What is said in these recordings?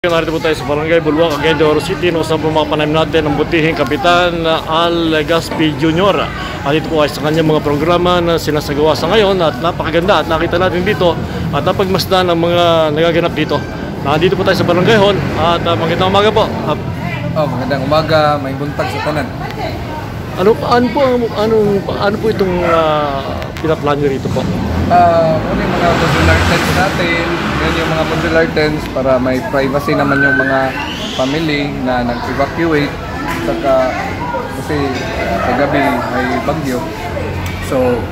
Narito po tayo sa Barangay Bulwa, Cagayan de Oro City. Usap po mga pananim natin ang butihing Kapitan Al Gaspi Jr. At ito po ay sa kanyang mga programa na sinasagawa sa ngayon at napakaganda at nakita natin dito at napagmasdan ang mga nagaganap dito. Nandito po tayo sa Barangay Hall at magandang umaga po. Magandang umaga, may buntag sa tanan. Ano po itong pinaplano rito po? Ano yung mga modular tents natin, yan yung mga modular tents para may privacy naman yung mga family na nag-evacuate. Saka kasi kagabi may bagyo. So,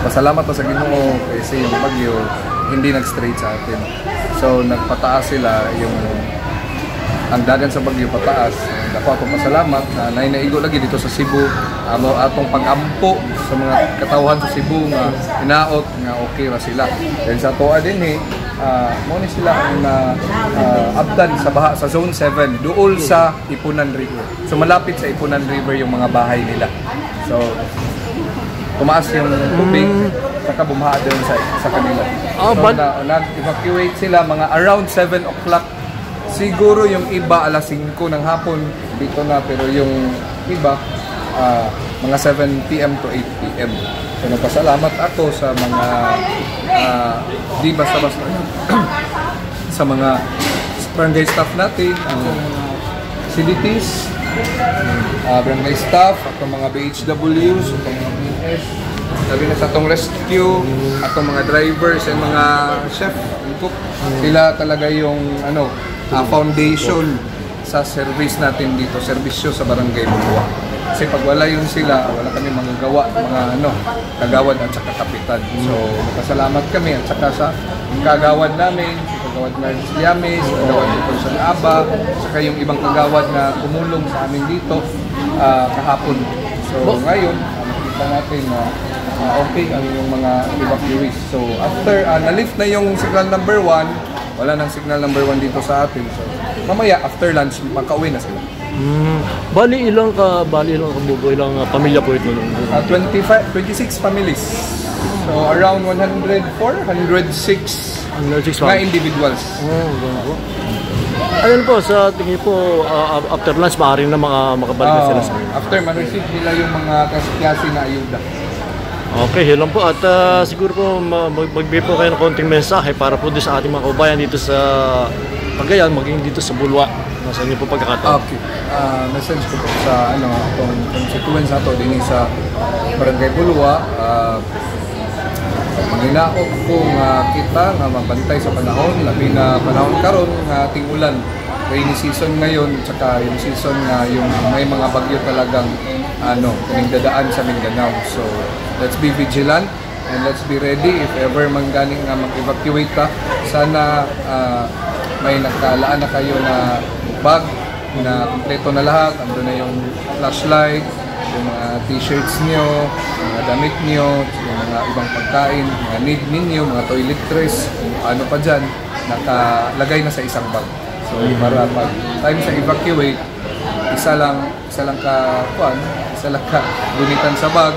pasalamat pa sa Ginoo kasi yung bagyo hindi nag-straight sa atin. So, nagpataas sila yung ang dagan sa bagyo pataas. Ako pasalamat na naigo lagi dito sa Cebu. Atong pag-ampo sa mga katawhan sa Cebu nga inaot nga okay ra sila. Then sa tuwa din mo ni sila ang abdan sa baha sa Zone 7 duol sa Ipunan River. So malapit sa Ipunan River yung mga bahay nila. So tumaas yung tubig saka bumaha doon sa kanila. So nag-evacuate sila mga around 7 o'clock. Siguro yung iba alas 5 ng hapon dito na, pero yung iba mga 7 PM to 8 PM. So nagpasalamat ako sa mga di basta-basta sa mga barangay staff natin, ang facilities, barangay staff, atong mga BHWs, atong mga BS, sabi na sa atong rescue, atong mga drivers and mga chef, cook. Sila talaga yung foundation sa service natin dito, serbisyo sa Barangay Bulwa. Kasi pag wala yun sila, wala kami magagawa, mga kagawad at saka kapitan. So, magpasalamat kami at saka sa kagawad namin, si kagawad Merz Llames, si kagawad ni Person Aba, saka yung ibang kagawad na tumulong sa amin dito kahapon. So, ngayon, nakita natin na okay ang yung mga evacuees. So, after na-lift na yung signal number 1, wala nang signal number 1 dito sa atin. So, mamaya after lunch, makauwi na sila. Bali ilang kabugo, ilang pamilya po ito? 26 families. So, around 106 na individuals. Ayun po, sa tingin po, after lunch, maaaring na makabalik na sila sa inyo. After ma-receive nila yung mga klase na ayuda. Okay, yun lang po. At siguro po magbigay po kayo ng konting mensahe para po sa ating mga kabayan dito sa Cagayan, maging dito sa Bulwa. Nasa inyo po pagkakataon. Okay. Message ko po sa itong constituents nato din sa Barangay Bulwa. Manghinaot ko nga kita nga mabantay sa panahon, labi na panahon karon nga ating ulan. Rainy season ngayon, tsaka yung season nga yung may mga bagyo talagang dadaan sa Mindanao. So, let's be vigilant and let's be ready if ever manggaling nga mag-evacuate ka. Sana may nakalaan na kayo na bag na kompleto na lahat. Ando na yung flashlight, yung mga t-shirts nyo, mga damit nyo, yung mga ibang pagkain, mga need ninyo, mga toiletries, ano pa dyan, nakalagay na sa isang bag. So, para pag time sa evacuate, isa lang ka gunitan sa bag,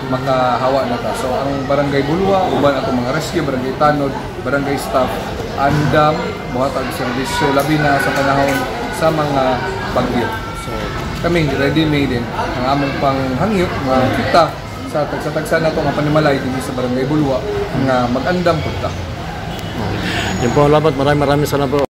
makahawa na ta. So, ang Barangay Bulwa, uban atong mga rescue, barangay tanod, barangay staff, andam, buhat ang servisyo, labi na sa panahon sa mga bagyo. So, kami ready-made din ang among panghangyok nga kita sa tagsa na ito nga panimalay dito sa Barangay Bulwa nga mag-andam po ta. Yan po, salamat. Maraming salamat po.